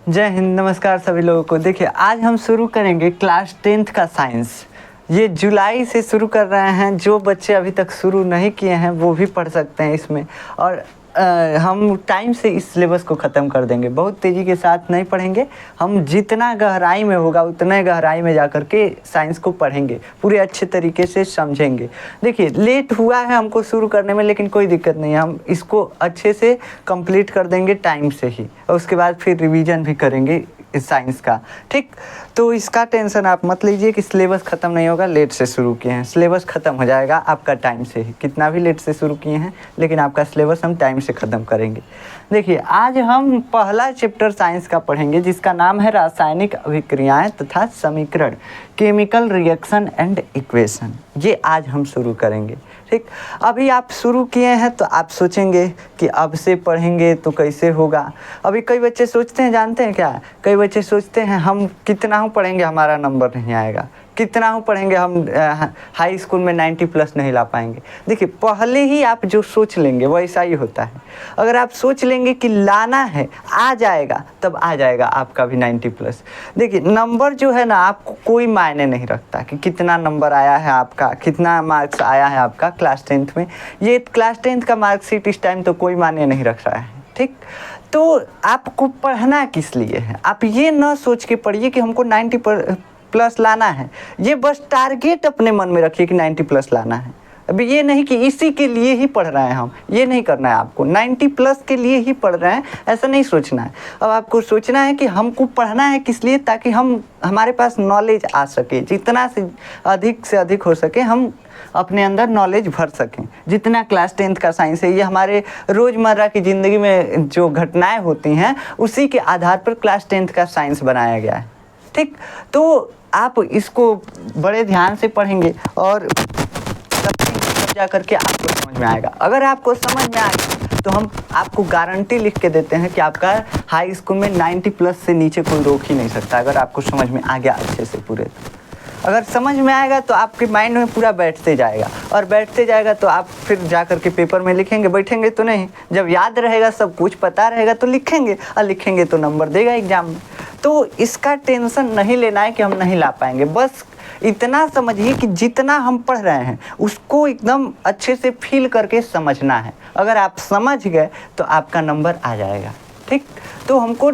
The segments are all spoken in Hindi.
जय हिंद, नमस्कार सभी लोगों को। देखिए, आज हम शुरू करेंगे क्लास 10th का साइंस। ये जुलाई से शुरू कर रहे हैं। जो बच्चे अभी तक शुरू नहीं किए हैं वो भी पढ़ सकते हैं इसमें। और हम टाइम से इस सिलेबस को ख़त्म कर देंगे। बहुत तेज़ी के साथ नहीं पढ़ेंगे। हम जितना गहराई में होगा उतने गहराई में जा कर के साइंस को पढ़ेंगे, पूरे अच्छे तरीके से समझेंगे। देखिए, लेट हुआ है हमको शुरू करने में, लेकिन कोई दिक्कत नहीं है। हम इसको अच्छे से कंप्लीट कर देंगे टाइम से ही, और उसके बाद फिर रिवीजन भी करेंगे इस साइंस का। ठीक, तो इसका टेंशन आप मत लीजिए कि सिलेबस ख़त्म नहीं होगा। लेट से शुरू किए हैं, सिलेबस ख़त्म हो जाएगा आपका टाइम से ही। कितना भी लेट से शुरू किए हैं, लेकिन आपका सिलेबस हम टाइम से ख़त्म करेंगे। देखिए, आज हम पहला चैप्टर साइंस का पढ़ेंगे, जिसका नाम है रासायनिक अभिक्रियाएं तथा समीकरण, केमिकल रिएक्शन एंड इक्वेशन। ये आज हम शुरू करेंगे। ठीक, अभी आप शुरू किए हैं तो आप सोचेंगे कि अब से पढ़ेंगे तो कैसे होगा। अभी कई बच्चे सोचते हैं, जानते हैं क्या, कई बच्चे सोचते हैं हम कितना हूँ पढ़ेंगे हमारा नंबर नहीं आएगा, कितना हूँ पढ़ेंगे हम हाई स्कूल में 90+ नहीं ला पाएंगे। देखिए, पहले ही आप जो सोच लेंगे वैसा ही होता है। अगर आप सोच लेंगे कि लाना है, आ जाएगा, तब आ जाएगा आपका भी 90+। देखिए, नंबर जो है ना, आपको कोई मायने नहीं रखता कि कितना नंबर आया है आपका, कितना मार्क्स आया है आपका क्लास 10th में। ये क्लास 10th का मार्कशीट इस टाइम तो कोई मायने नहीं रख रहा है। ठीक, तो आपको पढ़ना किस लिए है? आप ये ना सोच के पढ़िए कि हमको 90+ लाना है। ये बस टारगेट अपने मन में रखिए कि 90+ लाना है। अभी ये नहीं कि इसी के लिए ही पढ़ रहे हैं हम, ये नहीं करना है आपको। 90+ के लिए ही पढ़ रहे हैं, ऐसा नहीं सोचना है। अब आपको सोचना है कि हमको पढ़ना है किस लिए, ताकि हमारे पास नॉलेज आ सके, जितना से अधिक हो सके हम अपने अंदर नॉलेज भर सकें। जितना क्लास 10th का साइंस है, ये हमारे रोज़मर्रा की ज़िंदगी में जो घटनाएं होती हैं उसी के आधार पर क्लास 10th का साइंस बनाया गया है। ठीक, तो आप इसको बड़े ध्यान से पढ़ेंगे और जा करके आपको समझ में आएगा। अगर आपको समझ में आएगा तो हम आपको गारंटी लिख के देते हैं कि आपका हाई स्कूल में 90+ से नीचे कोई रोक ही नहीं सकता। अगर आपको समझ में आ गया अच्छे से पूरे, अगर समझ में आएगा तो आपके माइंड में पूरा बैठते जाएगा, और बैठते जाएगा तो आप फिर जा कर के पेपर में लिखेंगे। बैठेंगे तो नहीं, जब याद रहेगा, सब कुछ पता रहेगा तो लिखेंगे, और लिखेंगे तो नंबर देगा एग्जाम में। तो इसका टेंशन नहीं लेना है कि हम नहीं ला पाएंगे। बस इतना समझिए कि जितना हम पढ़ रहे हैं उसको एकदम अच्छे से फील करके समझना है। अगर आप समझ गए तो आपका नंबर आ जाएगा। ठीक, तो हमको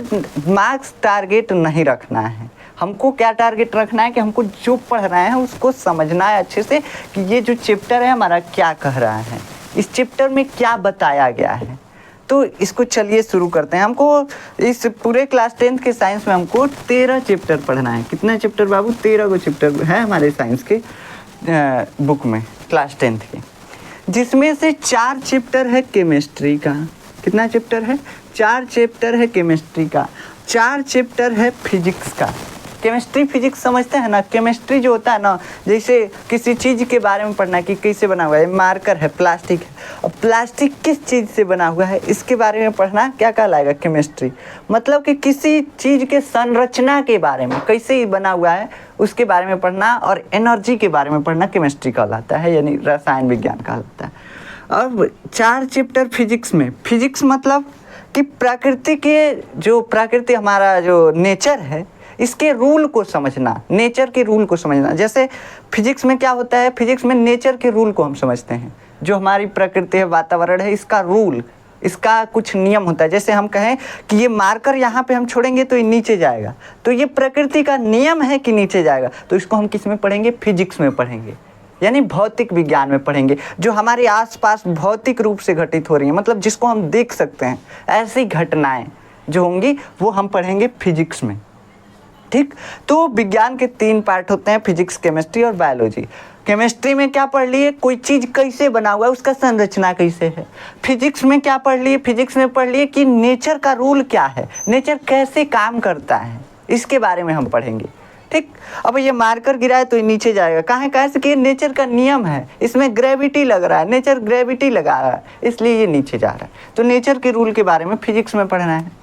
मार्क्स टारगेट नहीं रखना है। हमको क्या टारगेट रखना है कि हमको जो पढ़ रहे हैं उसको समझना है अच्छे से, कि ये जो चैप्टर है हमारा क्या कह रहा है, इस चैप्टर में क्या बताया गया है। तो इसको चलिए शुरू करते हैं। हमको इस पूरे क्लास 10th के साइंस में हमको 13 चैप्टर पढ़ना है। कितना चैप्टर बाबू? 13 गो चैप्टर है हमारे साइंस के बुक में क्लास 10th के, जिसमें से 4 चैप्टर है केमिस्ट्री का। कितना चैप्टर है? 4 चैप्टर है केमिस्ट्री का, 4 चैप्टर है फिजिक्स का। केमिस्ट्री फिजिक्स समझते हैं ना? केमिस्ट्री जो होता है ना, जैसे किसी चीज़ के बारे में पढ़ना कि कैसे बना हुआ है, मार्कर है, प्लास्टिक है, और प्लास्टिक किस चीज़ से बना हुआ है, इसके बारे में पढ़ना क्या कहलाएगा? केमिस्ट्री। मतलब कि किसी चीज़ के संरचना के बारे में, कैसे बना हुआ है उसके बारे में पढ़ना, और एनर्जी के बारे में पढ़ना केमिस्ट्री कहलाता है, यानी रसायन विज्ञान कहलाता है। अब 4 चैप्टर फिजिक्स में, फिजिक्स मतलब कि प्रकृति के जो प्रकृति हमारा जो नेचर है, इसके रूल को समझना, नेचर के रूल को समझना। जैसे फिजिक्स में क्या होता है, फिजिक्स में नेचर के रूल को हम समझते हैं। जो हमारी प्रकृति है, वातावरण है, इसका रूल, इसका कुछ नियम होता है। जैसे हम कहें कि ये मार्कर यहाँ पे हम छोड़ेंगे तो ये नीचे जाएगा, तो ये प्रकृति का नियम है कि नीचे जाएगा। तो इसको हम किस में पढ़ेंगे? फिजिक्स में पढ़ेंगे, यानी भौतिक विज्ञान में पढ़ेंगे। जो हमारे आसपास भौतिक रूप से घटित हो रही हैं, मतलब जिसको हम देख सकते हैं, ऐसी घटनाएं जो होंगी वो हम पढ़ेंगे फिजिक्स में। ठीक, तो विज्ञान के 3 पार्ट होते हैं, फिजिक्स, केमिस्ट्री और बायोलॉजी। केमिस्ट्री में क्या पढ़ लिए? कोई चीज़ कैसे बना हुआ है, उसका संरचना कैसे है। फिजिक्स में क्या पढ़ लिए? फिजिक्स में पढ़ लिए कि नेचर का रूल क्या है, नेचर कैसे काम करता है, इसके बारे में हम पढ़ेंगे। ठीक, अब ये मार्कर गिरा है तो ये नीचे जाएगा। कहाँ से? कि नेचर का नियम है, इसमें ग्रेविटी लग रहा है, नेचर ग्रेविटी लगा रहा है, इसलिए ये नीचे जा रहा है। तो नेचर के रूल के बारे में फिजिक्स में पढ़ना है।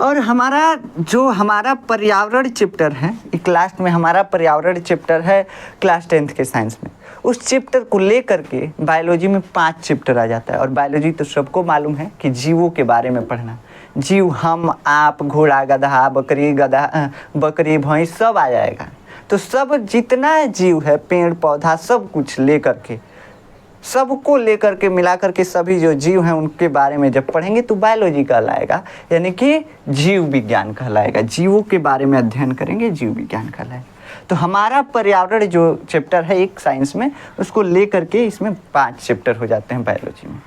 और हमारा पर्यावरण चैप्टर है, एक लास्ट में हमारा पर्यावरण चैप्टर है क्लास 10th के साइंस में। उस चैप्टर को लेकर के बायोलॉजी में 5 चैप्टर आ जाता है। और बायोलॉजी तो सबको मालूम है कि जीवों के बारे में पढ़ना, जीव हम, आप, घोड़ा, गधा, बकरी, भैंस सब आ जाएगा। तो सब जितना जीव है, पेड़ पौधा, सब कुछ लेकर के, सबको लेकर के मिला करके सभी जो जीव हैं उनके बारे में जब पढ़ेंगे तो बायोलॉजी कहलाएगा, यानी कि जीव विज्ञान कहलाएगा। जीवों के बारे में अध्ययन करेंगे, जीव विज्ञान कहलाएगा। तो हमारा पर्यावरण जो चैप्टर है एक साइंस में, उसको लेकर के इसमें 5 चैप्टर हो जाते हैं बायोलॉजी में।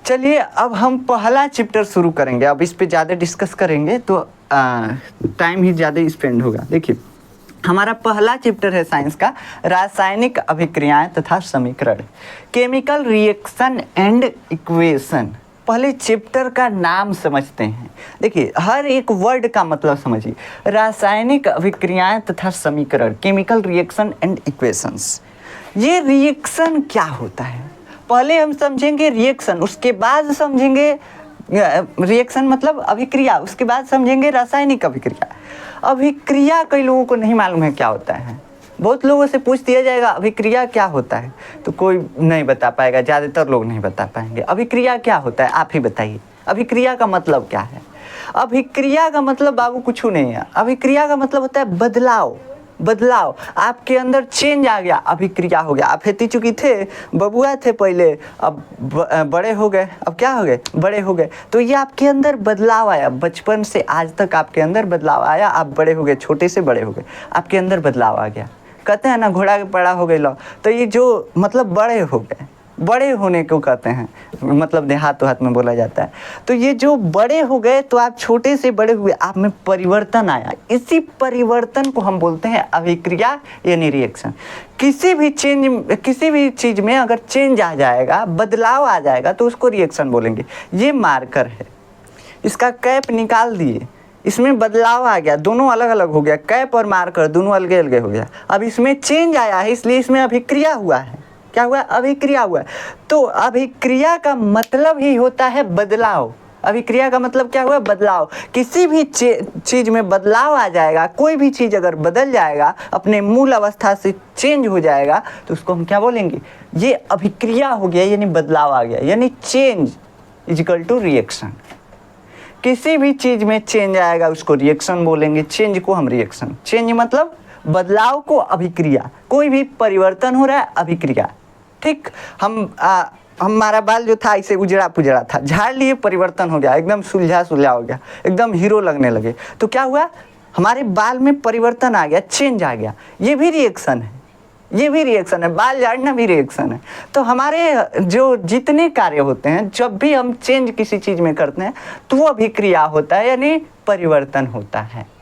चलिए अब हम पहला चैप्टर शुरू करेंगे। अब इस पे ज़्यादा डिस्कस करेंगे तो टाइम ही ज़्यादा स्पेंड होगा। देखिए हमारा पहला चैप्टर है साइंस का, रासायनिक अभिक्रियाएं तथा समीकरण, केमिकल रिएक्शन एंड इक्वेशन। पहले चैप्टर का नाम समझते हैं। देखिए हर एक वर्ड का मतलब समझिए। रासायनिक अभिक्रियाएं तथा समीकरण, केमिकल रिएक्शन एंड इक्वेशंस। ये रिएक्शन क्या होता है पहले हम समझेंगे रिएक्शन, उसके बाद समझेंगे रिएक्शन मतलब अभिक्रिया, उसके बाद समझेंगे रासायनिक अभिक्रिया। अभिक्रिया कई लोगों को नहीं मालूम है क्या होता है। बहुत लोगों से पूछ दिया जाएगा अभिक्रिया क्या होता है तो कोई नहीं बता पाएगा, ज़्यादातर लोग नहीं बता पाएंगे। अभिक्रिया क्या होता है आप ही बताइए। अभिक्रिया का मतलब क्या है? अभिक्रिया का मतलब बाबू कुछ नहीं है। अभिक्रिया का मतलब होता है बदलाव। बदलाव, आपके अंदर चेंज आ गया, अभिक्रिया हो गया। आप हेती चुकी थे, बबुआ थे पहले, अब बड़े हो गए, अब क्या हो गए? बड़े हो गए। तो ये आपके अंदर बदलाव आया, बचपन से आज तक आपके अंदर बदलाव आया। आप बड़े हो गए, छोटे से बड़े हो गए, आपके अंदर बदलाव आ गया। कहते हैं ना घोड़ा बड़ा हो गए लो, तो ये जो मतलब बड़े हो गए, बड़े होने को कहते हैं, मतलब देहात हाथ में बोला जाता है। तो ये जो बड़े हो गए तो आप छोटे से बड़े हुए, आप में परिवर्तन आया। इसी परिवर्तन को हम बोलते हैं अभिक्रिया यानी रिएक्शन। किसी भी चीज़ में अगर चेंज आ जाएगा, बदलाव आ जाएगा तो उसको रिएक्शन बोलेंगे। ये मार्कर है, इसका कैप निकाल दिए, इसमें बदलाव आ गया, दोनों अलग अलग हो गया, कैप और मार्कर दोनों अलग अलग हो गया। अब इसमें चेंज आया है इसलिए इसमें अभिक्रिया हुआ है। क्या हुआ? अभिक्रिया हुआ है। तो अभिक्रिया का मतलब ही होता है बदलाव। अभिक्रिया का मतलब क्या हुआ? बदलाव। किसी भी चीज़ में बदलाव आ जाएगा, कोई भी चीज़ अगर बदल जाएगा, अपने मूल अवस्था से चेंज हो जाएगा तो उसको हम क्या बोलेंगे? ये अभिक्रिया हो गया, यानी बदलाव आ गया, यानी change is equal to reaction. किसी भी चीज़ में चेंज आएगा उसको रिएक्शन बोलेंगे। चेंज को हम रिएक्शन, चेंज मतलब बदलाव को अभिक्रिया। कोई भी परिवर्तन हो रहा है, अभिक्रिया। ठीक, हमारा बाल जो था इसे उजड़ा पुजड़ा था, झाड़ लिए, परिवर्तन हो गया, एकदम सुलझा हो गया, एकदम हीरो लगने लगे। तो क्या हुआ? हमारे बाल में परिवर्तन आ गया, चेंज आ गया। ये भी रिएक्शन है, ये भी रिएक्शन है। बाल झाड़ना भी रिएक्शन है। तो हमारे जो जितने कार्य होते हैं, जब भी हम चेंज किसी चीज़ में करते हैं तो वो अभिक्रिया होता है, यानी परिवर्तन होता है।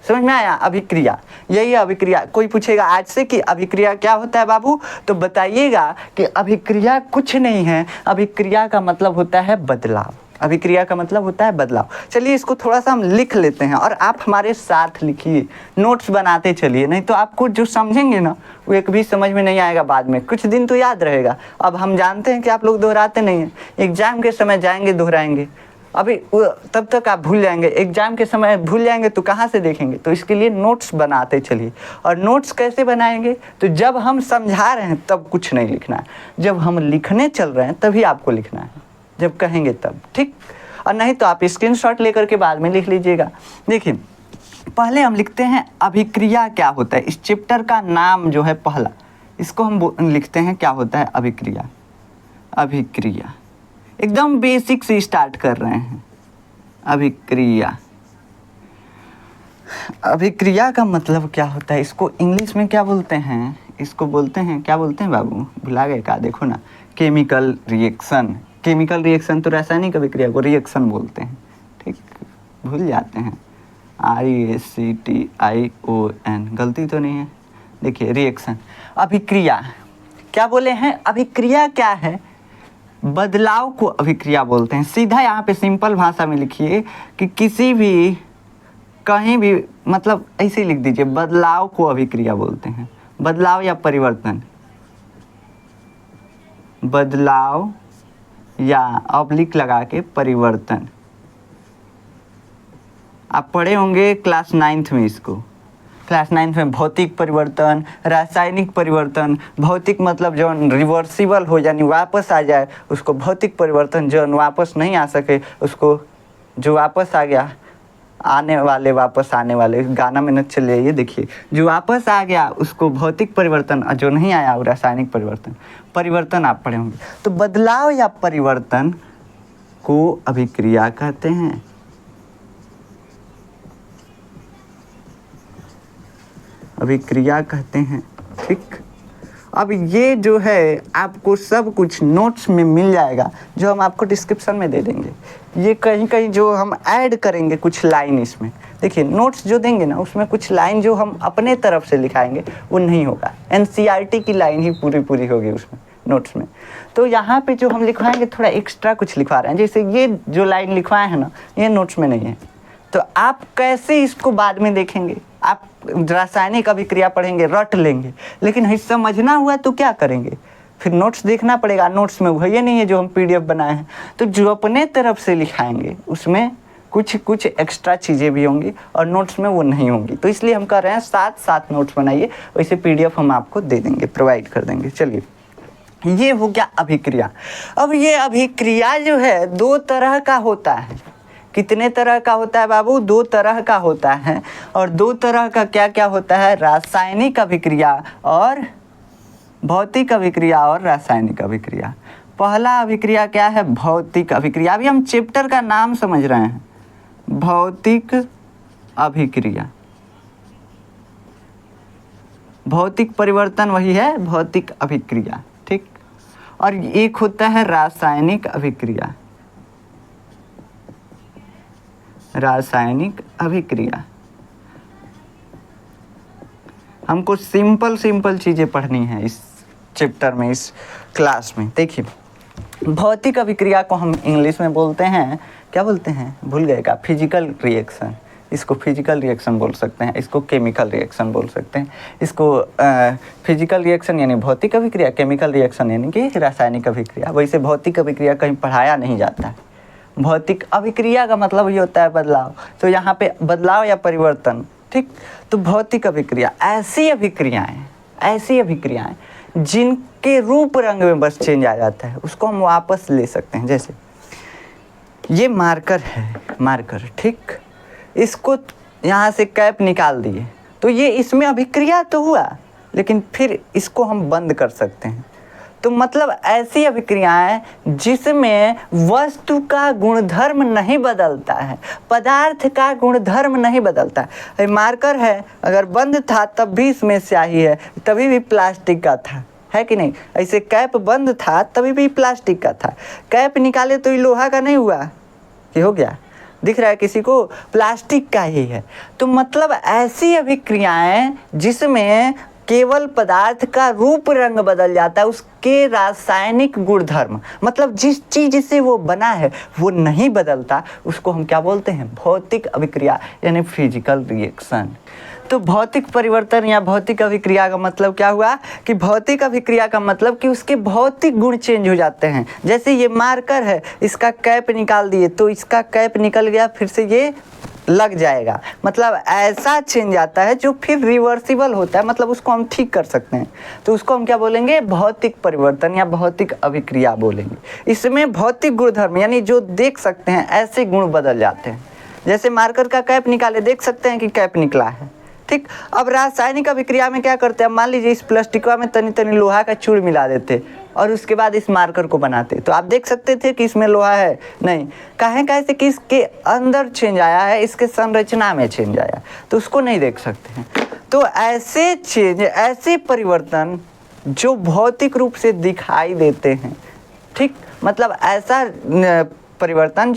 समझ में आया? अभिक्रिया, यही अभिक्रिया। कोई पूछेगा आज से कि अभिक्रिया क्या होता है बाबू, तो बताइएगा कि अभिक्रिया कुछ नहीं है। अभिक्रिया का मतलब होता है बदलाव। अभिक्रिया का मतलब होता है बदलाव। चलिए इसको थोड़ा सा हम लिख लेते हैं और आप हमारे साथ लिखिए, नोट्स बनाते चलिए, नहीं तो आपको जो समझेंगे ना वो एक भी समझ में नहीं आएगा। बाद में कुछ दिन तो याद रहेगा। अब हम जानते हैं कि आप लोग दोहराते नहीं हैं, एग्जाम के समय जाएंगे दोहराएंगे, अभी तब तक आप भूल जाएंगे। एग्जाम के समय भूल जाएंगे तो कहाँ से देखेंगे? तो इसके लिए नोट्स बनाते चलिए। और नोट्स कैसे बनाएंगे? तो जब हम समझा रहे हैं तब कुछ नहीं लिखना है, जब हम लिखने चल रहे हैं तभी आपको लिखना है, जब कहेंगे तब। ठीक, और नहीं तो आप स्क्रीनशॉट लेकर के बाद में लिख लीजिएगा। देखिए पहले हम लिखते हैं अभिक्रिया क्या होता है। इस चैप्टर का नाम जो है पहला, इसको हम लिखते हैं क्या होता है? अभिक्रिया। अभिक्रिया एकदम बेसिक से स्टार्ट कर रहे हैं। अभिक्रिया, अभिक्रिया का मतलब क्या होता है? इसको इंग्लिश में क्या बोलते हैं? इसको बोलते हैं, क्या बोलते हैं बाबू? भुला गए का? देखो ना, केमिकल रिएक्शन। केमिकल रिएक्शन तो रासायनिक अभिक्रिया को रिएक्शन बोलते हैं। ठीक, भूल जाते हैं। REACTION, गलती तो नहीं है? देखिए रिएक्शन, अभिक्रिया क्या बोले हैं? अभिक्रिया क्या है? बदलाव को अभिक्रिया बोलते हैं। सीधा यहाँ पे सिंपल भाषा में लिखिए कि किसी भी, कहीं भी, मतलब ऐसे लिख दीजिए, बदलाव को अभिक्रिया बोलते हैं। बदलाव या परिवर्तन, बदलाव या ऑब्लिक लगा के परिवर्तन। आप पढ़े होंगे क्लास 9th में इसको। क्लास 9th में भौतिक परिवर्तन, रासायनिक परिवर्तन। भौतिक मतलब जो रिवर्सिबल हो, यानी वापस आ जाए, उसको भौतिक परिवर्तन। जो वापस नहीं आ सके उसको जो वापस आ गया, आने वाले वापस आने वाले गाना में न चले, ये देखिए जो वापस आ गया उसको भौतिक परिवर्तन, और जो नहीं आया वो रासायनिक परिवर्तन। परिवर्तन आप पढ़े होंगे। तो बदलाव या परिवर्तन को अभिक्रिया कहते हैं। अभिक्रिया कहते हैं, ठीक। अब ये जो है आपको सब कुछ नोट्स में मिल जाएगा, जो हम आपको डिस्क्रिप्शन में दे देंगे। ये कहीं कहीं जो हम ऐड करेंगे कुछ लाइन इसमें, देखिए नोट्स जो देंगे ना उसमें कुछ लाइन जो हम अपने तरफ से लिखाएंगे वो नहीं होगा, एनसीईआरटी की लाइन ही पूरी पूरी होगी उसमें नोट्स में। तो यहाँ पे जो हम लिखवाएंगे थोड़ा एक्स्ट्रा कुछ लिखवा रहे हैं, जैसे ये जो लाइन लिखवाए हैं ना ये नोट्स में नहीं है। तो आप कैसे इसको बाद में देखेंगे, आप रासायनिक अभिक्रिया पढ़ेंगे रट लेंगे, लेकिन समझना हुआ तो क्या करेंगे, फिर नोट्स देखना पड़ेगा। नोट्स में वही नहीं है जो हम पीडीएफ बनाए हैं। तो जो अपने तरफ से लिखाएंगे उसमें कुछ कुछ एक्स्ट्रा चीज़ें भी होंगी और नोट्स में वो नहीं होंगी। तो इसलिए हम कर रहे हैं साथ साथ नोट्स बनाइए, वैसे पीडीएफ हम आपको दे देंगे, प्रोवाइड कर देंगे। चलिए, ये हो गया अभिक्रिया। अब ये अभिक्रिया जो है दो तरह का होता है। कितने तरह का होता है बाबू? दो तरह का होता है। और दो तरह का क्या क्या होता है? रासायनिक अभिक्रिया और भौतिक अभिक्रिया और रासायनिक अभिक्रिया। पहला अभिक्रिया क्या है? भौतिक अभिक्रिया। अभी हम चैप्टर का नाम समझ रहे हैं, भौतिक अभिक्रिया। भौतिक परिवर्तन वही है भौतिक अभिक्रिया, ठीक। और एक होता है रासायनिक अभिक्रिया। रासायनिक अभिक्रिया। हमको सिंपल सिंपल चीज़ें पढ़नी है इस चैप्टर में, इस क्लास में। देखिए, भौतिक अभिक्रिया को हम इंग्लिश में बोलते हैं, क्या बोलते हैं भूल गए का? Physical reaction. इसको फिजिकल रिएक्शन बोल सकते हैं, इसको केमिकल रिएक्शन बोल सकते हैं। इसको फिजिकल रिएक्शन यानी भौतिक अभिक्रिया, केमिकल रिएक्शन यानी कि रासायनिक अभिक्रिया। वैसे भौतिक अभिक्रिया कहीं पढ़ाया नहीं जाता है। भौतिक अभिक्रिया का मतलब ये होता है बदलाव, तो यहाँ पे बदलाव या परिवर्तन, ठीक। तो भौतिक अभिक्रिया ऐसी अभिक्रियाएं जिनके रूप रंग में बस चेंज आ जाता है, उसको हम वापस ले सकते हैं। जैसे ये मार्कर है, मार्कर, ठीक। इसको यहाँ से कैप निकाल दिए तो ये इसमें अभिक्रिया तो हुआ, लेकिन फिर इसको हम बंद कर सकते हैं। तो मतलब ऐसी अभिक्रियाएं जिसमें वस्तु का गुणधर्म नहीं बदलता है, पदार्थ का गुणधर्म नहीं बदलता है। मार्कर है, अगर बंद था तब भी इसमें स्याही है, तभी भी प्लास्टिक का था, है कि नहीं? ऐसे कैप बंद था तभी भी प्लास्टिक का था, कैप निकाले तो ये लोहा का नहीं हुआ कि हो गया? दिख रहा है किसी को? प्लास्टिक का ही है। तो मतलब ऐसी अभिक्रियाएं जिसमें केवल पदार्थ का रूप रंग बदल जाता है, उसके रासायनिक गुणधर्म मतलब जिस चीज़ से वो बना है वो नहीं बदलता, उसको हम क्या बोलते हैं? भौतिक अभिक्रिया यानी फिजिकल रिएक्शन। तो भौतिक परिवर्तन या भौतिक अभिक्रिया का मतलब क्या हुआ कि भौतिक अभिक्रिया का मतलब कि उसके भौतिक गुण चेंज हो जाते हैं। जैसे ये मार्कर है, इसका कैप निकाल दिए तो इसका कैप निकल गया, फिर से ये लग जाएगा। मतलब ऐसा चेंज आता है जो फिर रिवर्सिबल होता है, मतलब उसको हम ठीक कर सकते हैं। तो उसको हम क्या बोलेंगे? भौतिक परिवर्तन या भौतिक अभिक्रिया बोलेंगे। इसमें भौतिक गुणधर्म यानी जो देख सकते हैं ऐसे गुण बदल जाते हैं। जैसे मार्कर का कैप निकाले, देख सकते हैं कि कैप निकला है, ठीक। अब रासायनिक अभिक्रिया में क्या करते हैं? मान लीजिए इस प्लास्टिकवा में तनी तनी लोहा का चूर मिला देते और उसके बाद इस मार्कर को बनाते, तो आप देख सकते थे कि इसमें लोहा है नहीं। काहे कैसे कि इसके अंदर चेंज आया है, इसके संरचना में चेंज आया, तो उसको नहीं देख सकते हैं। तो ऐसे चेंज, ऐसे परिवर्तन जो भौतिक रूप से दिखाई देते हैं, ठीक। मतलब ऐसा परिवर्तन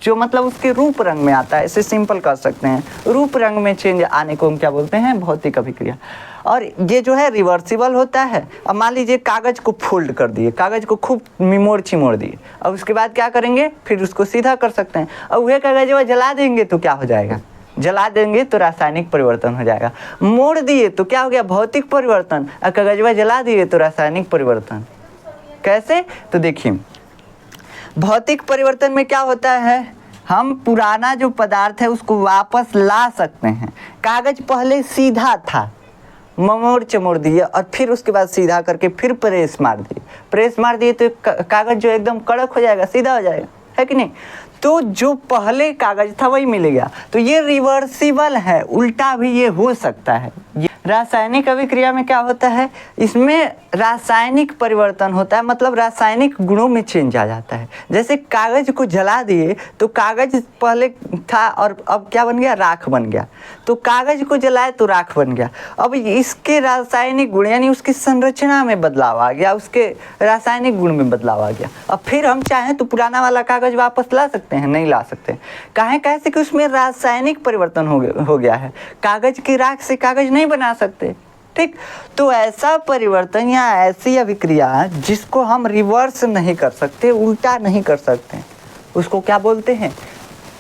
जो मतलब उसके रूप रंग में आता है, इसे सिंपल कर सकते हैं। रूप रंग में चेंज आने को हम क्या बोलते हैं? भौतिक अभिक्रिया। और ये जो है रिवर्सिबल होता है। अब मान लीजिए कागज़ को फोल्ड कर दिए, कागज़ को खूब मिमोड़ चिमोड़ दिए, अब उसके बाद क्या करेंगे? फिर उसको सीधा कर सकते हैं। और वह कागज़ वो जला देंगे तो क्या हो जाएगा? जला देंगे तो रासायनिक परिवर्तन हो जाएगा। मोड़ दिए तो क्या हो गया? भौतिक परिवर्तन। और कागज़ जला दिए तो रासायनिक परिवर्तन। कैसे? तो देखिए, भौतिक परिवर्तन में क्या होता है? हम पुराना जो पदार्थ है उसको वापस ला सकते हैं। कागज पहले सीधा था, ममोड़ चमोड़ दिए और फिर उसके बाद सीधा करके फिर प्रेस मार दिए। प्रेस मार दिए तो कागज जो एकदम कड़क हो जाएगा, सीधा हो जाएगा, है कि नहीं? तो जो पहले कागज था वही मिलेगा। तो ये रिवर्सिबल है, उल्टा भी ये हो सकता है। रासायनिक अभिक्रिया में क्या होता है, इसमें रासायनिक परिवर्तन होता है, मतलब रासायनिक गुणों में चेंज आ जाता है। जैसे कागज को जला दिए तो कागज पहले था और अब क्या बन गया, राख बन गया। तो कागज को जलाए तो राख बन गया। अब इसके रासायनिक गुण यानी उसकी संरचना में बदलाव आ गया, उसके रासायनिक गुण में बदलाव आ गया। अब फिर हम चाहें तो पुराना वाला कागज वापस ला सकते हैं, नहीं ला सकते। काहे, कैसे कि उसमें रासायनिक परिवर्तन हो गया है। कागज की राख से कागज नहीं बना सकते, ठीक। तो ऐसा परिवर्तन या ऐसी अभिक्रिया जिसको हम रिवर्स नहीं कर सकते, उल्टा नहीं कर सकते, उसको क्या बोलते हैं,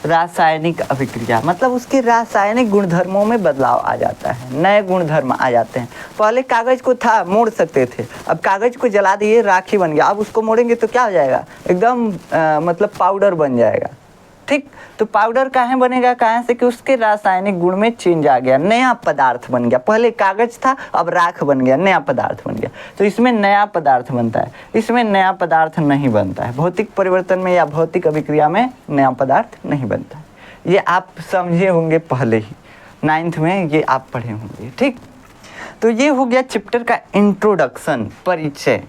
रासायनिक अभिक्रिया। मतलब उसके रासायनिक गुणधर्मों में बदलाव आ जाता है, नए गुणधर्म आ जाते हैं। पहले कागज को था मोड़ सकते थे, अब कागज को जला दिए राखी बन गया। अब उसको मोड़ेंगे तो क्या हो जाएगा, एकदम मतलब पाउडर बन जाएगा, ठीक। तो पाउडर काहे बनेगा, कहाँ से कि उसके रासायनिक गुण में चेंज आ गया, नया पदार्थ बन गया। पहले कागज था अब राख बन गया, नया पदार्थ बन गया। तो इसमें नया पदार्थ बनता है, इसमें नया पदार्थ नहीं बनता है। भौतिक परिवर्तन में या भौतिक अभिक्रिया में नया पदार्थ नहीं बनता है। ये आप समझे होंगे, पहले ही 9th में ये आप पढ़े होंगे, ठीक। तो ये हो गया चैप्टर का इंट्रोडक्शन, परिचय।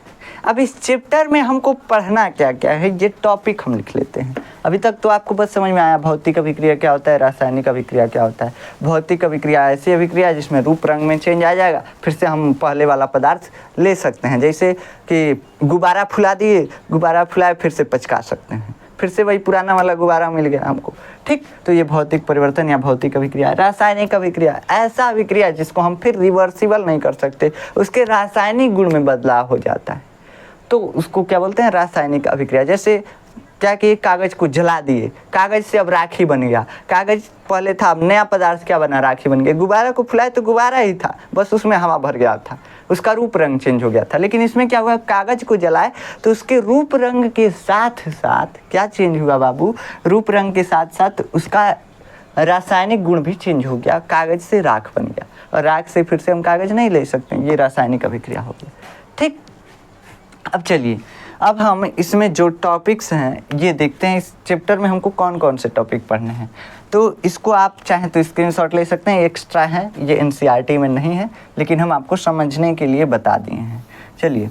अब इस चैप्टर में हमको पढ़ना क्या क्या है, ये टॉपिक हम लिख लेते हैं। अभी तक तो आपको बस समझ में आया भौतिक अभिक्रिया क्या होता है, रासायनिक अभिक्रिया क्या होता है। भौतिक अभिक्रिया ऐसी अभिक्रिया है जिसमें रूप रंग में चेंज आ जाएगा, फिर से हम पहले वाला पदार्थ ले सकते हैं। जैसे कि गुब्बारा फुला दिए, गुब्बारा फुलाए फिर से पचका सकते हैं, फिर से वही पुराना वाला गुब्बारा मिल गया हमको, ठीक। तो ये भौतिक परिवर्तन या भौतिक अभिक्रिया। रासायनिक अभिक्रिया ऐसा अभिक्रिया जिसको हम फिर रिवर्सिबल नहीं कर सकते, उसके रासायनिक गुण में बदलाव हो जाता है, तो उसको क्या बोलते हैं, रासायनिक अभिक्रिया। जैसे क्या कि कागज को जला दिए, कागज से अब राखी बन गया। कागज पहले था, अब नया पदार्थ क्या बना, राखी बन गया। गुब्बारा को फुलाए तो गुब्बारा ही था, बस उसमें हवा भर गया था, उसका रूप रंग चेंज हो गया था। लेकिन इसमें क्या हुआ, कागज को जलाए तो उसके रूप रंग के साथ साथ क्या चेंज हुआ बाबू, रूप रंग के साथ साथ उसका रासायनिक गुण भी चेंज हो गया, कागज से राख बन गया। और राख से फिर से हम कागज नहीं ले सकते, ये रासायनिक अभिक्रिया हो गई, ठीक। अब चलिए, अब हम इसमें जो टॉपिक्स हैं ये देखते हैं। इस चैप्टर में हमको कौन कौन से टॉपिक पढ़ने हैं, तो इसको आप चाहें तो स्क्रीनशॉट ले सकते हैं, एक्स्ट्रा है, ये एनसीईआरटी में नहीं है, लेकिन हम आपको समझने के लिए बता दिए हैं। चलिए,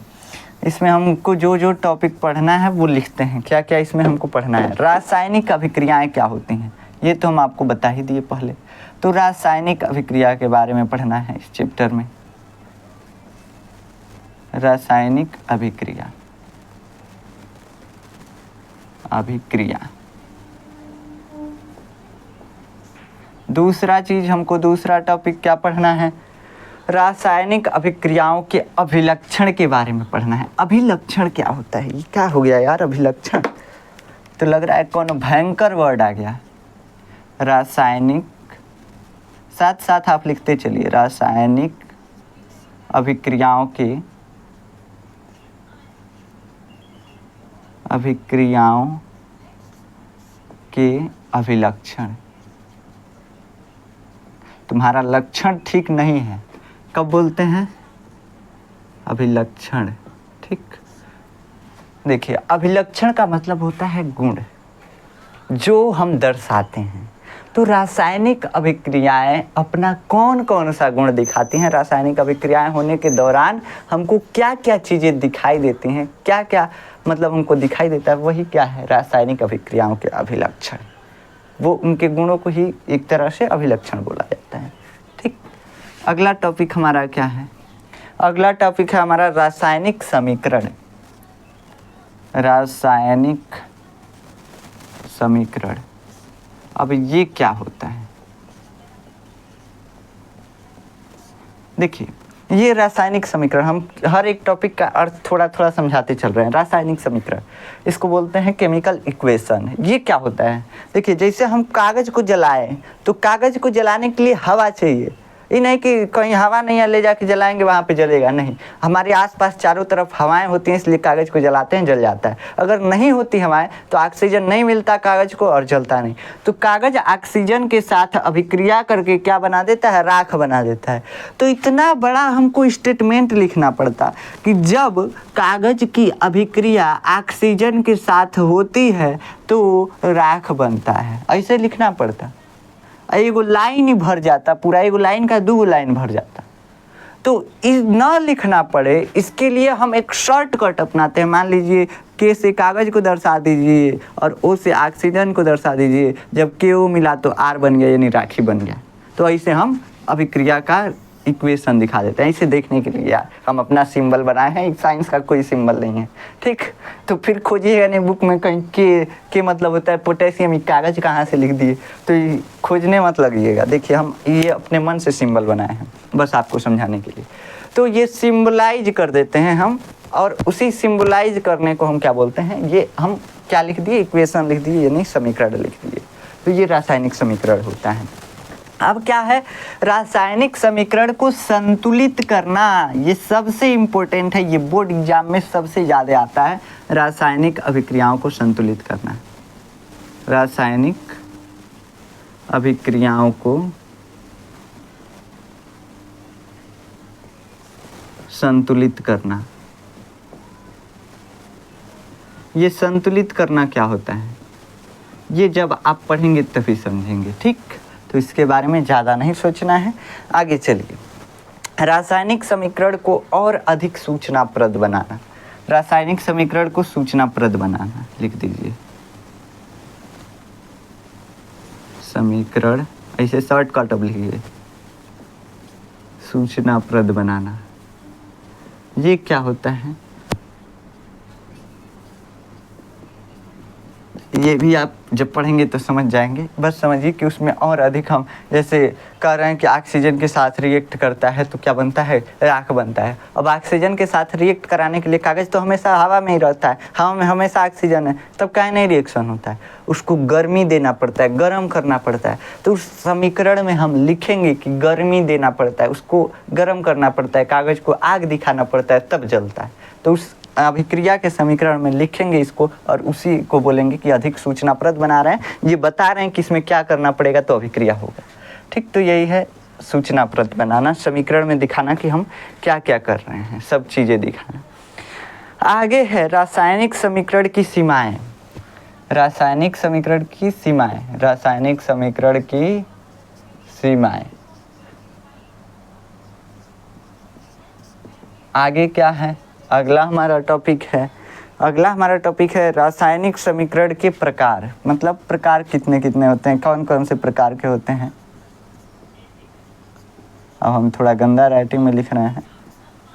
इसमें हमको जो जो टॉपिक पढ़ना है वो लिखते हैं, क्या क्या इसमें हमको पढ़ना है। रासायनिक अभिक्रियाएँ क्या होती हैं ये तो हम आपको बता ही दिए पहले। तो रासायनिक अभिक्रिया के बारे में पढ़ना है इस चैप्टर में। रासायनिक अभिक्रिया, अभिक्रिया। दूसरा चीज हमको, दूसरा टॉपिक क्या पढ़ना है, रासायनिक अभिक्रियाओं के अभिलक्षण के बारे में पढ़ना है। अभिलक्षण क्या होता है, ये क्या हो गया यार, अभिलक्षण तो लग रहा है कौन भयंकर वर्ड आ गया। रासायनिक, साथ साथ आप लिखते चलिए, रासायनिक अभिक्रियाओं के, अभिक्रियाओं के अभिलक्षण। तुम्हारा लक्षण ठीक नहीं है, कब बोलते हैं, अभिलक्षण, ठीक। देखिए, अभिलक्षण का मतलब होता है गुण जो हम दर्शाते हैं। तो रासायनिक अभिक्रियाएं अपना कौन कौन सा गुण दिखाती हैं, रासायनिक अभिक्रियाएं होने के दौरान हमको क्या क्या चीज़ें दिखाई देती हैं, क्या क्या मतलब हमको दिखाई देता है, वही क्या है, रासायनिक अभिक्रियाओं के अभिलक्षण। वो उनके गुणों को ही एक तरह से अभिलक्षण बोला जाता है, ठीक। अगला टॉपिक हमारा क्या है, अगला टॉपिक है हमारा रासायनिक समीकरण। रासायनिक समीकरण, अब ये क्या होता है, देखिए ये रासायनिक समीकरण, हम हर एक टॉपिक का अर्थ थोड़ा थोड़ा समझाते चल रहे हैं। रासायनिक समीकरण, इसको बोलते हैं केमिकल इक्वेशन। ये क्या होता है, देखिए जैसे हम कागज को जलाएं तो कागज को जलाने के लिए हवा चाहिए, ये नहीं कि कहीं हवा नहीं है ले जाके जलाएंगे वहाँ पे जलेगा, नहीं। हमारे आसपास चारों तरफ हवाएं होती हैं, इसलिए कागज़ को जलाते हैं, जल जाता है। अगर नहीं होती हवाएं तो ऑक्सीजन नहीं मिलता कागज़ को और जलता नहीं। तो कागज़ ऑक्सीजन के साथ अभिक्रिया करके क्या बना देता है, राख बना देता है। तो इतना बड़ा हमको स्टेटमेंट लिखना पड़ता कि जब कागज़ की अभिक्रिया ऑक्सीजन के साथ होती है तो राख बनता है, ऐसे लिखना पड़ता। एगो लाइन ही भर जाता, पूरा एगो लाइन का 2 लाइन भर जाता। तो इस न लिखना पड़े इसके लिए हम एक शॉर्टकट अपनाते हैं। मान लीजिए के से कागज़ को दर्शा दीजिए और ओ से ऑक्सीजन को दर्शा दीजिए, जब के ओ मिला तो आर बन गया, यानी राखी बन गया। तो ऐसे हम अभिक्रिया का इक्वेशन दिखा देते हैं। इसे देखने के लिए यार हम अपना सिंबल बनाए हैं, साइंस का कोई सिंबल नहीं है, ठीक। तो फिर खोजिएगा नहीं बुक में कहीं के मतलब होता है पोटेशियम, कागज़ कहाँ से लिख दिए, तो ये खोजने मत लगिएगा। देखिए हम ये अपने मन से सिंबल बनाए हैं बस आपको समझाने के लिए। तो ये सिंबलाइज कर देते हैं हम, और उसी सिंबलाइज करने को हम क्या बोलते हैं, ये हम क्या लिख दिए, इक्वेशन लिख दिए, यानी समीकरण लिख दिए। तो ये रासायनिक समीकरण होता है। अब क्या है, रासायनिक समीकरण को संतुलित करना, ये सबसे इम्पोर्टेंट है, ये बोर्ड एग्जाम में सबसे ज़्यादा आता है। रासायनिक अभिक्रियाओं को संतुलित करना, रासायनिक अभिक्रियाओं को संतुलित करना। ये संतुलित करना क्या होता है, ये जब आप पढ़ेंगे तभी समझेंगे, ठीक। तो इसके बारे में ज़्यादा नहीं सोचना है। आगे चलिए, रासायनिक समीकरण को और अधिक सूचनाप्रद बनाना। रासायनिक समीकरण को सूचनाप्रद बनाना, लिख दीजिए समीकरण, ऐसे शॉर्टकट अब लिखिए, सूचनाप्रद बनाना। ये क्या होता है, ये भी आप जब पढ़ेंगे तो समझ जाएंगे। बस समझिए कि उसमें और अधिक हम जैसे कह रहे हैं कि ऑक्सीजन के साथ रिएक्ट करता है तो क्या बनता है, राख बनता है। अब ऑक्सीजन के साथ रिएक्ट कराने के लिए कागज़ तो हमेशा हवा में ही रहता है, हवा में हमेशा ऑक्सीजन है, तब काहे नहीं रिएक्शन होता है, उसको गर्मी देना पड़ता है, गर्म करना पड़ता है। तो उस समीकरण में हम लिखेंगे कि गर्मी देना पड़ता है, उसको गर्म करना पड़ता है, कागज़ को आग दिखाना पड़ता है, तब जलता है। तो उस अभिक्रिया के समीकरण में लिखेंगे इसको और उसी को बोलेंगे कि अधिक सूचनाप्रद बना रहे हैं, ये बता रहे हैं कि इसमें क्या करना पड़ेगा तो अभिक्रिया होगा, ठीक। तो यही है सूचनाप्रद बनाना, समीकरण में दिखाना कि हम क्या क्या कर रहे हैं, सब चीज़ें दिखाना। आगे है रासायनिक समीकरण की सीमाएं। रासायनिक समीकरण की सीमाएं, रासायनिक समीकरण की सीमाएं। आगे क्या है, अगला हमारा टॉपिक है रासायनिक समीकरण के प्रकार। मतलब प्रकार कितने कितने होते हैं, कौन कौन से प्रकार के होते हैं। अब हम थोड़ा गंदा राइटिंग में लिख रहे हैं,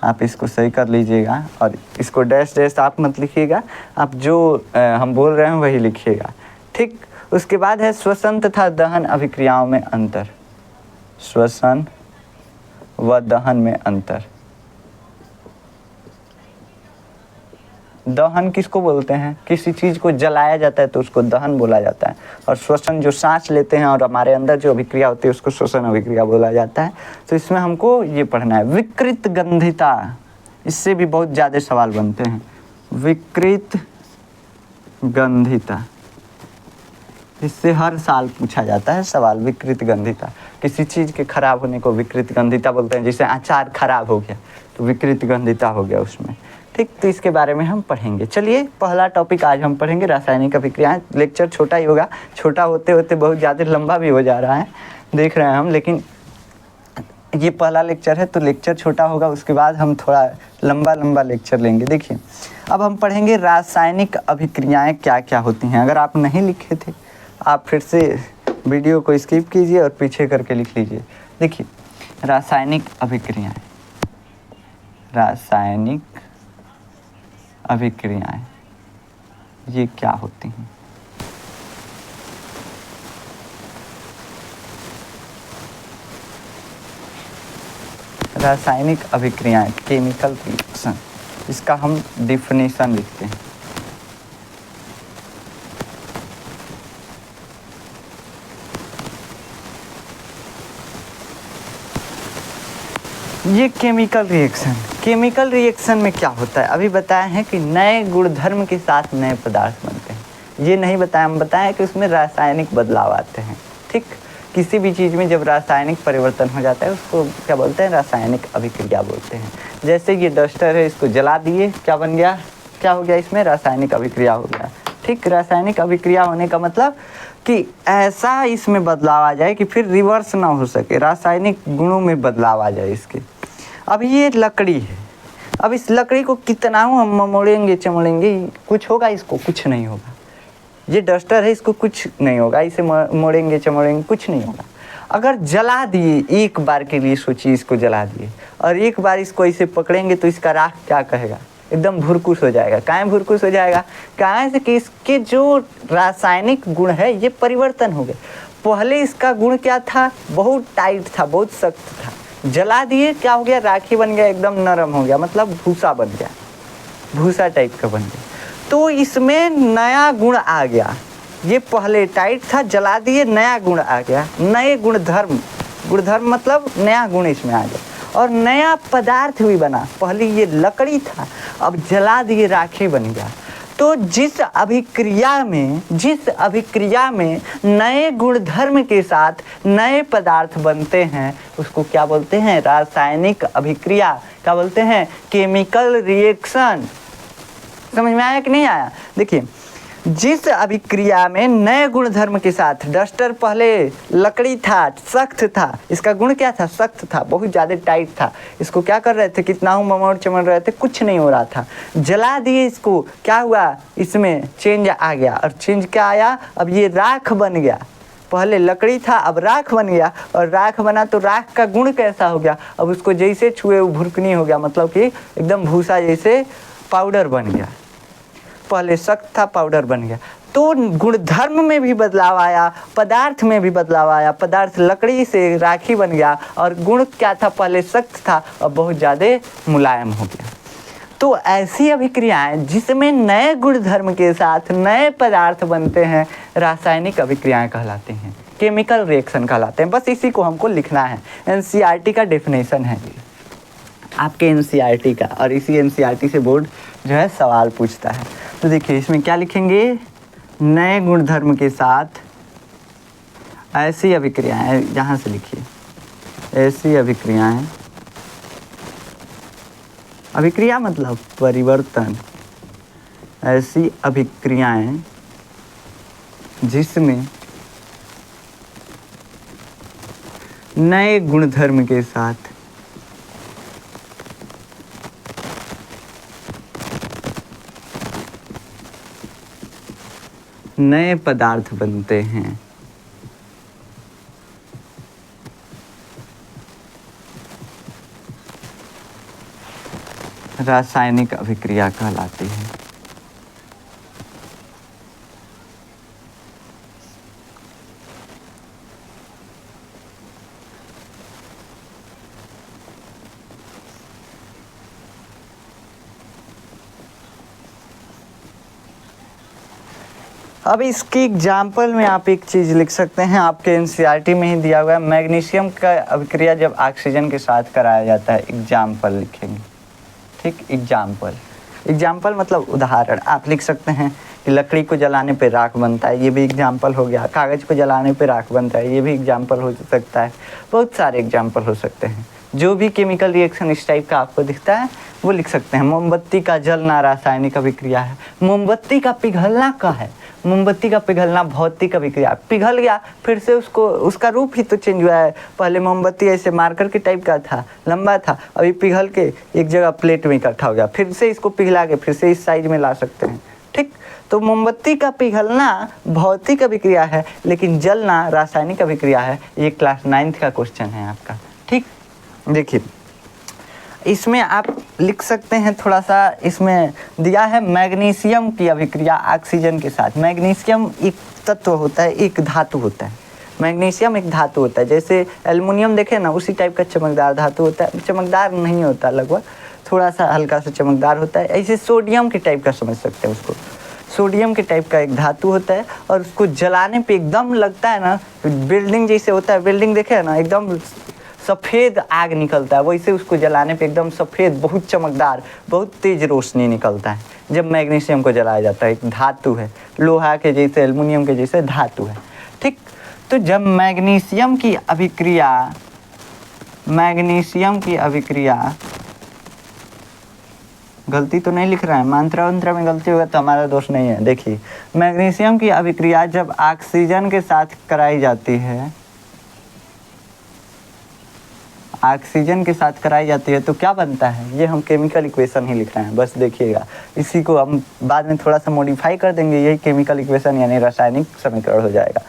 आप इसको सही कर लीजिएगा और इसको डैश डैश आप मत लिखिएगा, आप जो हम बोल रहे हैं वही लिखिएगा, ठीक। उसके बाद है श्वसन तथा दहन अभिक्रियाओं में अंतर। श्वसन व दहन में अंतर। दहन किसको बोलते हैं, किसी चीज़ को जलाया जाता है तो उसको दहन बोला जाता है, और श्वसन जो सांस लेते हैं और हमारे अंदर जो अभिक्रिया होती है उसको श्वसन अभिक्रिया बोला जाता है। तो इसमें हमको ये पढ़ना है। विकृत गंधिता, इससे भी बहुत ज़्यादा सवाल बनते हैं। विकृत गंधिता, इससे हर साल पूछा जाता है सवाल। विकृत गंधिता, किसी चीज़ के खराब होने को विकृत गंधिता बोलते हैं। जैसे अचार खराब हो गया तो विकृत गंधिता हो गया उसमें, ठीक। तो इसके बारे में हम पढ़ेंगे। चलिए पहला टॉपिक आज हम पढ़ेंगे रासायनिक अभिक्रियाएं। लेक्चर छोटा ही होगा, छोटा होते होते बहुत ज़्यादा लंबा भी हो जा रहा है, देख रहे हैं हम, लेकिन ये पहला लेक्चर है तो लेक्चर छोटा होगा, उसके बाद हम थोड़ा लंबा लेक्चर लेंगे। देखिए अब हम पढ़ेंगे रासायनिक अभिक्रियाएं क्या क्या होती हैं। अगर आप नहीं लिखे थे आप फिर से वीडियो को स्किप कीजिए और पीछे करके लिख लीजिए। देखिए रासायनिक अभिक्रियाएं, रासायनिक अभिक्रियाएं ये क्या होती हैं। रासायनिक अभिक्रियाएं, केमिकल रिएक्शन, इसका हम डिफिनेशन लिखते हैं। ये केमिकल रिएक्शन में क्या होता है अभी बताया है कि नए गुणधर्म के साथ नए पदार्थ बनते हैं। ये नहीं बताया, हम बताएं कि उसमें रासायनिक बदलाव आते हैं। ठीक, किसी भी चीज़ में जब रासायनिक परिवर्तन हो जाता है उसको क्या बोलते हैं, रासायनिक अभिक्रिया बोलते हैं। जैसे ये डस्टर है, इसको जला दिए, क्या बन गया, क्या हो गया, इसमें रासायनिक अभिक्रिया हो गया। ठीक, रासायनिक अभिक्रिया होने का मतलब कि ऐसा इसमें बदलाव आ जाए कि फिर रिवर्स ना हो सके, रासायनिक गुणों में बदलाव आ जाए इसके। अब ये लकड़ी है, अब इस लकड़ी को कितना हम मोड़ेंगे चमड़ेंगे, कुछ होगा इसको, कुछ नहीं होगा। ये डस्टर है, इसको कुछ नहीं होगा, इसे मोड़ेंगे चमड़ेंगे कुछ नहीं होगा। अगर जला दिए, एक बार के लिए सोचिए, इसको जला दिए और एक बार इसको ऐसे पकड़ेंगे तो इसका राख क्या कहेगा, एकदम भुरकुस हो जाएगा। काहे भुरकुस हो जाएगा, कहाँ से कि इसके जो रासायनिक गुण है ये परिवर्तन हो गए। पहले इसका गुण क्या था, बहुत टाइट था, बहुत सख्त था, जला दिए क्या हो गया, राखी बन गया, एकदम नरम हो गया, मतलब भूसा बन गया, भूसा टाइप का बन गया। तो इसमें नया गुण आ गया, ये पहले टाइट था, जला दिए, नया गुण आ गया, नए गुणधर्म, गुणधर्म मतलब नया गुण इसमें आ गया और नया पदार्थ भी बना। पहले ये लकड़ी था, अब जला दिए, राखी बन गया। तो जिस अभिक्रिया में नए गुणधर्म के साथ नए पदार्थ बनते हैं उसको क्या बोलते हैं, रासायनिक अभिक्रिया। क्या बोलते हैं, केमिकल रिएक्शन। समझ में आया कि नहीं आया? देखिए, जिस अभिक्रिया में नए गुणधर्म के साथ, डस्टर पहले लकड़ी था, सख्त था, इसका गुण क्या था, सख्त था, बहुत ज़्यादा टाइट था, इसको क्या कर रहे थे, कितना हूँ ममोड़ चमड़ रहे थे, कुछ नहीं हो रहा था, जला दिए इसको, क्या हुआ, इसमें चेंज आ गया। और चेंज क्या आया, अब ये राख बन गया। पहले लकड़ी था, अब राख बन गया, और राख बना तो राख का गुण कैसा हो गया, अब उसको जैसे छुए वो भुरकनी हो गया, मतलब कि एकदम भूसा जैसे पाउडर बन गया। पहले सख्त था, पाउडर बन गया। तो गुणधर्म में भी बदलाव आया, पदार्थ में भी बदलाव आया, पदार्थ लकड़ी से राखी बन गया और गुण क्या था, पहले सख्त था और बहुत ज़्यादा मुलायम हो गया। तो ऐसी अभिक्रियाएं जिसमें नए गुणधर्म के साथ नए पदार्थ बनते हैं रासायनिक अभिक्रियाएं कहलाती हैं, केमिकल रिएक्शन कहलाते हैं। बस इसी को हमको लिखना है, एनसीईआरटी का डेफिनेशन है ये आपके एनसीईआरटी का, और इसी एनसीईआरटी से बोर्ड जो है सवाल पूछता है। तो देखिए इसमें क्या लिखेंगे, नए गुणधर्म के साथ ऐसी अभिक्रियाएं, यहाँ से लिखिए ऐसी अभिक्रियाएं, अभिक्रिया मतलब परिवर्तन, ऐसी अभिक्रियाएं जिसमें नए गुणधर्म के साथ नए पदार्थ बनते हैं, रासायनिक अभिक्रिया कहलाती है। अब इसकी एग्जाम्पल में आप एक चीज़ लिख सकते हैं, आपके एनसीईआरटी में ही दिया हुआ है, मैग्नीशियम का अभिक्रिया जब ऑक्सीजन के साथ कराया जाता है, एग्जाम्पल लिखेंगे। ठीक, एग्जाम्पल मतलब उदाहरण। आप लिख सकते हैं कि लकड़ी को जलाने पे राख बनता है, ये भी एग्जाम्पल हो गया। कागज़ को जलाने पे राख बनता है, ये भी एग्जाम्पल हो सकता है। बहुत सारे एग्जाम्पल हो सकते हैं। जो भी केमिकल रिएक्शन इस टाइप का आपको दिखता है वो लिख सकते हैं। मोमबत्ती का जलना रासायनिक अभिक्रिया है। मोमबत्ती का पिघलना क्या है, मोमबत्ती का पिघलना भौतिक अभिक्रिया। पिघल गया, फिर से उसको, उसका रूप ही तो चेंज हुआ है। पहले मोमबत्ती ऐसे मार्कर के टाइप का था, लंबा था, अभी पिघल के एक जगह प्लेट में इकट्ठा हो गया, फिर से इसको पिघला के फिर से इस साइज में ला सकते हैं। ठीक, तो मोमबत्ती का पिघलना भौतिक अभिक्रिया है, लेकिन जलना रासायनिक अभिक्रिया है। ये क्लास 9th का क्वेश्चन है आपका। ठीक, देखिए इसमें आप लिख सकते हैं, थोड़ा सा इसमें दिया है मैग्नीशियम की अभिक्रिया ऑक्सीजन के साथ। मैग्नीशियम एक तत्व होता है, एक धातु होता है। मैग्नीशियम एक धातु होता है, जैसे एल्युमिनियम देखें ना, उसी टाइप का चमकदार धातु होता है। चमकदार नहीं होता, लगभग थोड़ा सा हल्का सा चमकदार होता है। ऐसे सोडियम के टाइप का समझ सकते हैं उसको। सोडियम के टाइप का एक धातु होता है और उसको जलाने पे एकदम लगता है ना, बिल्डिंग जैसे होता है। बिल्डिंग देखे ना, एकदम सफ़ेद आग निकलता है, वैसे उसको जलाने पे एकदम सफ़ेद, बहुत चमकदार, बहुत तेज़ रोशनी निकलता है जब मैग्नीशियम को जलाया जाता है। एक धातु है, लोहा के जैसे, एल्युमिनियम के जैसे धातु है, ठीक। तो जब मैग्नीशियम की अभिक्रिया, गलती तो नहीं लिख रहा है, मात्रा वंत्रा में गलती होगा तो हमारा दोष नहीं है। देखिए, मैग्नीशियम की अभिक्रिया जब ऑक्सीजन के साथ कराई जाती है, तो क्या बनता है, ये हम केमिकल इक्वेशन ही लिख रहे हैं, बस देखिएगा। इसी को हम बाद में थोड़ा सा मॉडिफाई कर देंगे, यही केमिकल इक्वेशन यानी रासायनिक समीकरण हो जाएगा।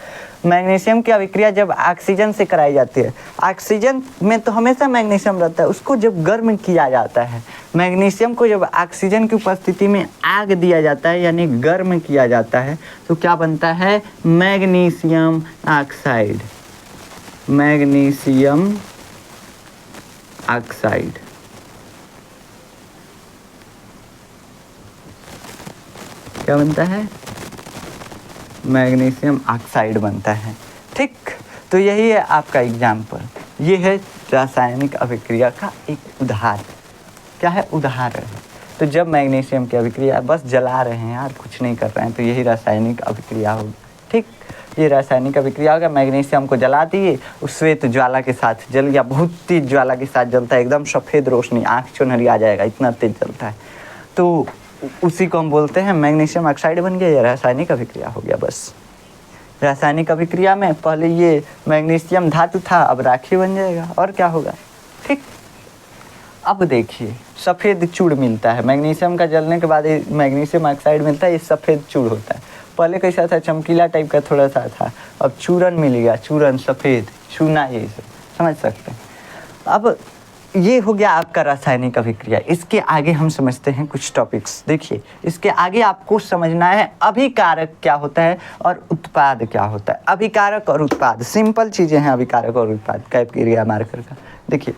मैग्नीशियम की अभिक्रिया जब ऑक्सीजन से कराई जाती है, ऑक्सीजन में तो हमेशा मैग्नीशियम रहता है, उसको जब गर्म किया जाता है, मैग्नीशियम को जब ऑक्सीजन की उपस्थिति में आग दिया जाता है यानी गर्म किया जाता है, तो क्या बनता है, मैग्नीशियम ऑक्साइड। क्या बनता है, मैग्नीशियम ऑक्साइड बनता है, ठीक। तो यही है आपका एग्जाम्पल, ये है रासायनिक अभिक्रिया का एक उदाहरण। क्या है, उदाहरण। तो जब मैग्नीशियम की अभिक्रिया, बस जला रहे हैं यार, कुछ नहीं कर रहे हैं, तो यही रासायनिक अभिक्रिया होगी, ठीक। ये रासायनिक अभिक्रिया होगा, मैग्नीशियम को जला दिए, उस श्वेत ज्वाला के साथ जल गया, बहुत तेज ज्वाला के साथ जलता है, एकदम सफ़ेद रोशनी, आँख चुनहरी आ जाएगा, इतना तेज जलता है। तो उसी को हम बोलते हैं मैग्नीशियम ऑक्साइड बन गया, या रासायनिक अभिक्रिया हो गया। बस रासायनिक अभिक्रिया में पहले ये मैग्नीशियम धातु था, अब राखी बन जाएगा, और क्या होगा, ठीक। अब देखिए, सफ़ेद चूड़ मिलता है, मैग्नीशियम का जलने के बाद मैग्नीशियम ऑक्साइड मिलता है, ये सफ़ेद चूड़ होता है। पहले कैसा था, चमकीला टाइप का थोड़ा सा था, अब चूरन मिल गया, चूरन सफ़ेद, चूना, ये सब समझ सकते हैं। अब ये हो गया आपका रासायनिक अभिक्रिया। इसके आगे हम समझते हैं कुछ टॉपिक्स। देखिए, इसके आगे आपको समझना है अभिकारक क्या होता है और उत्पाद क्या होता है। अभिकारक और उत्पाद सिंपल चीज़ें हैं, अभिकारक और उत्पाद कैपिरिया मार्कर का। देखिए,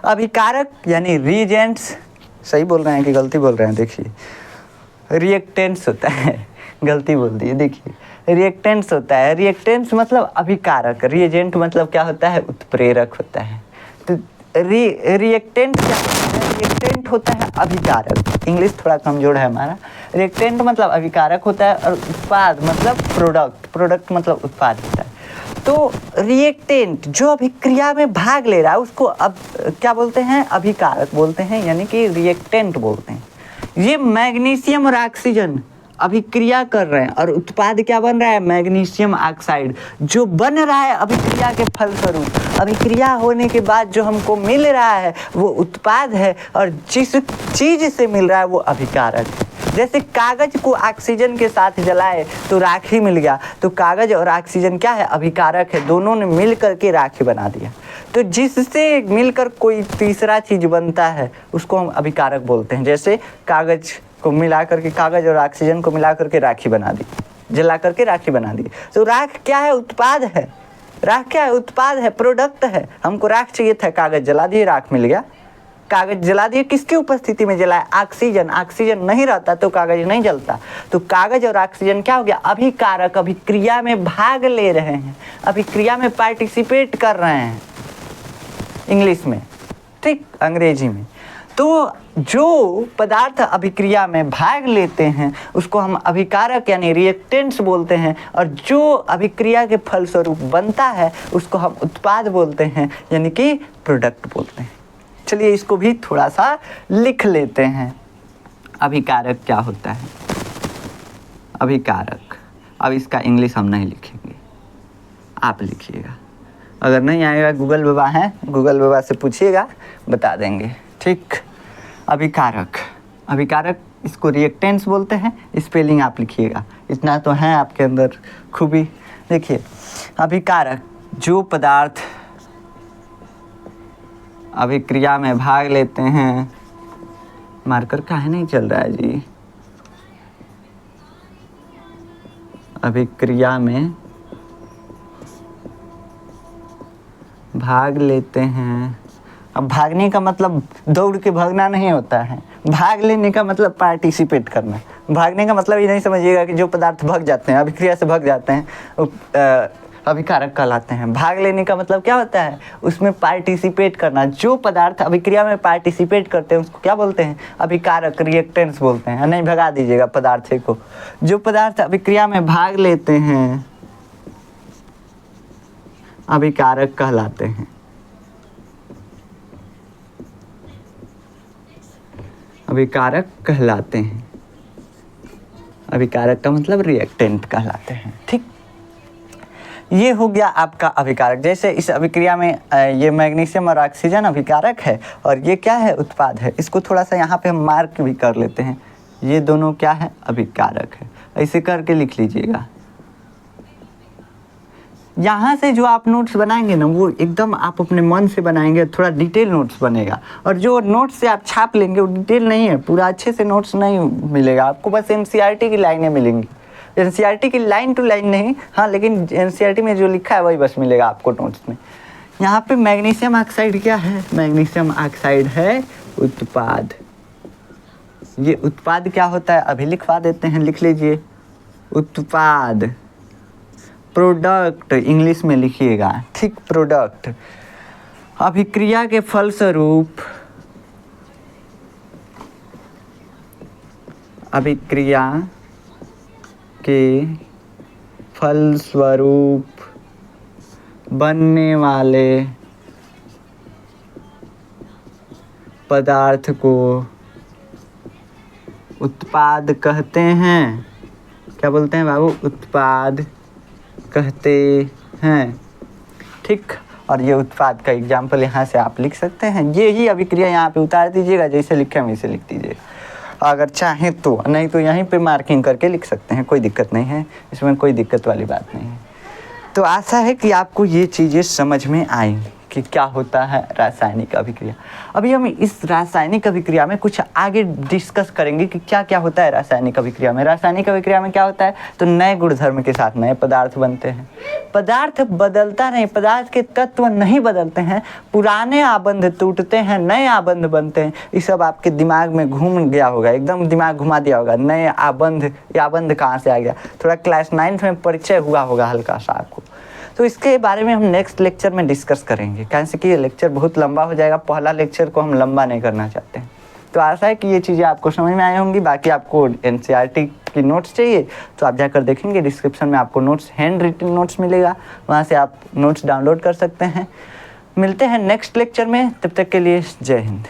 अभिकारक यानी रिएजेंट्स, सही बोल रहे हैं कि गलती बोल रहे हैं, देखिए रिएक्टेंट्स होता है, गलती बोल दी, देखिए रिएक्टेंट्स होता है। रिएक्टेंट्स मतलब अभिकारक, रिएजेंट मतलब क्या होता है, उत्प्रेरक होता है। तो रिएक्टेंट क्या होता है, रिएक्टेंट होता है अभिकारक, इंग्लिश थोड़ा कमजोर है हमारा। रिएक्टेंट मतलब अभिकारक होता है, और उत्पाद मतलब प्रोडक्ट मतलब उत्पाद होता है। तो रिएक्टेंट जो अभिक्रिया में भाग ले रहा है उसको अब क्या बोलते हैं, अभिकारक बोलते हैं, यानी कि रिएक्टेंट बोलते हैं। ये मैग्नीशियम और ऑक्सीजन अभिक्रिया कर रहे हैं और उत्पाद क्या बन रहा है, मैग्नीशियम ऑक्साइड, जो बन रहा है अभिक्रिया के फलस्वरूप। अभिक्रिया होने के बाद जो हमको मिल रहा है वो उत्पाद है, और जिस चीज़ से मिल रहा है वो अभिकारक है। जैसे कागज को ऑक्सीजन के साथ जलाए तो राखी मिल गया, तो कागज और ऑक्सीजन क्या है, अभिकारक है, दोनों ने मिल करके राखी बना दिया। तो जिससे मिलकर कोई तीसरा चीज़ बनता है उसको हम अभिकारक बोलते हैं। जैसे कागज को मिला करके, कागज और ऑक्सीजन को मिला करके राखी बना दी, जला करके राखी बना दी। तो राख क्या है, उत्पाद है। राख क्या है, उत्पाद है, प्रोडक्ट है। हमको राख चाहिए था, कागज जला दिए, राख मिल गया। कागज जला दिए, किसकी उपस्थिति में जलाया, ऑक्सीजन। ऑक्सीजन नहीं रहता तो कागज नहीं जलता। तो कागज और ऑक्सीजन क्या हो गया, अभिकारक, अभिक्रिया में भाग ले रहे हैं, अभिक्रिया में पार्टिसिपेट कर रहे हैं, इंग्लिश में, ठीक, अंग्रेजी में। तो जो पदार्थ अभिक्रिया में भाग लेते हैं उसको हम अभिकारक यानी रिएक्टेंट्स बोलते हैं, और जो अभिक्रिया के फलस्वरूप बनता है उसको हम उत्पाद बोलते हैं, यानी कि प्रोडक्ट बोलते हैं। चलिए इसको भी थोड़ा सा लिख लेते हैं, अभिकारक क्या होता है। अभिकारक, अब इसका इंग्लिश हम नहीं लिखेंगे, आप लिखिएगा, अगर नहीं आएगा गूगल बाबा हैं, गूगल बाबा से पूछिएगा, बता देंगे, ठीक। अभिकारक, अभिकारक इसको रिएक्टेंट्स बोलते हैं, स्पेलिंग आप लिखिएगा, इतना तो है आपके अंदर खूबी। देखिए, अभिकारक जो पदार्थ अभिक्रिया में भाग लेते हैं, मार्कर काहे नहीं चल रहा है जी, अभिक्रिया में भाग लेते हैं। अब भागने का मतलब दौड़ के भागना नहीं होता है, भाग लेने का मतलब पार्टिसिपेट करना। भागने का मतलब ये नहीं समझिएगा कि जो पदार्थ भाग जाते हैं, अभिक्रिया से भाग जाते हैं, अभिकारक कहलाते हैं। भाग लेने का मतलब क्या होता है, उसमें पार्टिसिपेट करना। जो पदार्थ अभिक्रिया में पार्टिसिपेट करते हैं उसको क्या बोलते हैं, अभिकारक, रिएक्टेंट्स बोलते हैं। नहीं भगा दीजिएगा पदार्थ को। जो पदार्थ अभिक्रिया में भाग लेते हैं अभिकारक कहलाते हैं। अभिकारक कहलाते हैं। अभिकारक का मतलब रिएक्टेंट कहलाते हैं। ठीक, ये हो गया आपका अभिकारक। जैसे इस अभिक्रिया में ये मैग्नीशियम और ऑक्सीजन अभिकारक है और ये क्या है, उत्पाद है। इसको थोड़ा सा यहाँ पे हम मार्क भी कर लेते हैं। ये दोनों क्या है, अभिकारक है। ऐसे करके लिख लीजिएगा। यहाँ से जो आप नोट्स बनाएंगे ना, वो एकदम आप अपने मन से बनाएंगे, थोड़ा डिटेल नोट्स बनेगा। और जो नोट्स से आप छाप लेंगे वो डिटेल नहीं है, पूरा अच्छे से नोट्स नहीं मिलेगा आपको, बस एनसीईआरटी की लाइनें मिलेंगी। एनसीईआरटी की लाइन टू लाइन नहीं, हाँ, लेकिन एनसीईआरटी में जो लिखा है वही बस मिलेगा आपको नोट्स में। यहाँ पे मैग्नीशियम ऑक्साइड क्या है, मैग्नीशियम ऑक्साइड है उत्पाद। ये उत्पाद क्या होता है अभी लिखवा देते हैं, लिख लीजिए। उत्पाद, प्रोडक्ट इंग्लिश में लिखिएगा, ठीक, प्रोडक्ट। अभिक्रिया के फलस्वरूप, अभिक्रिया के फलस्वरूप बनने वाले पदार्थ को उत्पाद कहते हैं। क्या बोलते हैं बाबू, उत्पाद कहते हैं। ठीक, और ये उत्पाद का एग्जाम्पल यहाँ से आप लिख सकते हैं। ये ही अभिक्रिया यहाँ पे उतार दीजिएगा, जैसे लिखे हम इसे लिख दीजिएगा अगर चाहें तो, नहीं तो यहीं पे मार्किंग करके लिख सकते हैं, कोई दिक्कत नहीं है, इसमें कोई दिक्कत वाली बात नहीं है। तो आशा है कि आपको ये चीज़ें समझ में आई कि क्या होता है रासायनिक अभिक्रिया। अभी हम इस रासायनिक अभिक्रिया में कुछ आगे डिस्कस करेंगे कि क्या क्या होता है रासायनिक अभिक्रिया में। रासायनिक अभिक्रिया में क्या होता है, तो नए गुणधर्म के साथ नए पदार्थ बनते हैं। पदार्थ बदलता नहीं, पदार्थ के तत्व नहीं बदलते हैं, पुराने आबंध टूटते हैं, नए आबंध बनते हैं। ये सब आपके दिमाग में घूम गया होगा, एकदम दिमाग घुमा दिया होगा। नए आबंध, ये आबंध कहाँ से आ गया, थोड़ा क्लास 9th में परिचय हुआ होगा हल्का सा आपको। तो इसके बारे में हम नेक्स्ट लेक्चर में डिस्कस करेंगे, कैसे कि ये लेक्चर बहुत लंबा हो जाएगा। पहला लेक्चर को हम लंबा नहीं करना चाहते हैं। तो आशा है कि ये चीज़ें आपको समझ में आई होंगी। बाकी आपको एनसीईआरटी की नोट्स चाहिए तो आप जाकर देखेंगे, डिस्क्रिप्शन में आपको नोट्स, हैंड रिटन नोट्स मिलेगा, वहाँ से आप नोट्स डाउनलोड कर सकते हैं। मिलते हैं नेक्स्ट लेक्चर में, तब तक के लिए जय हिंद।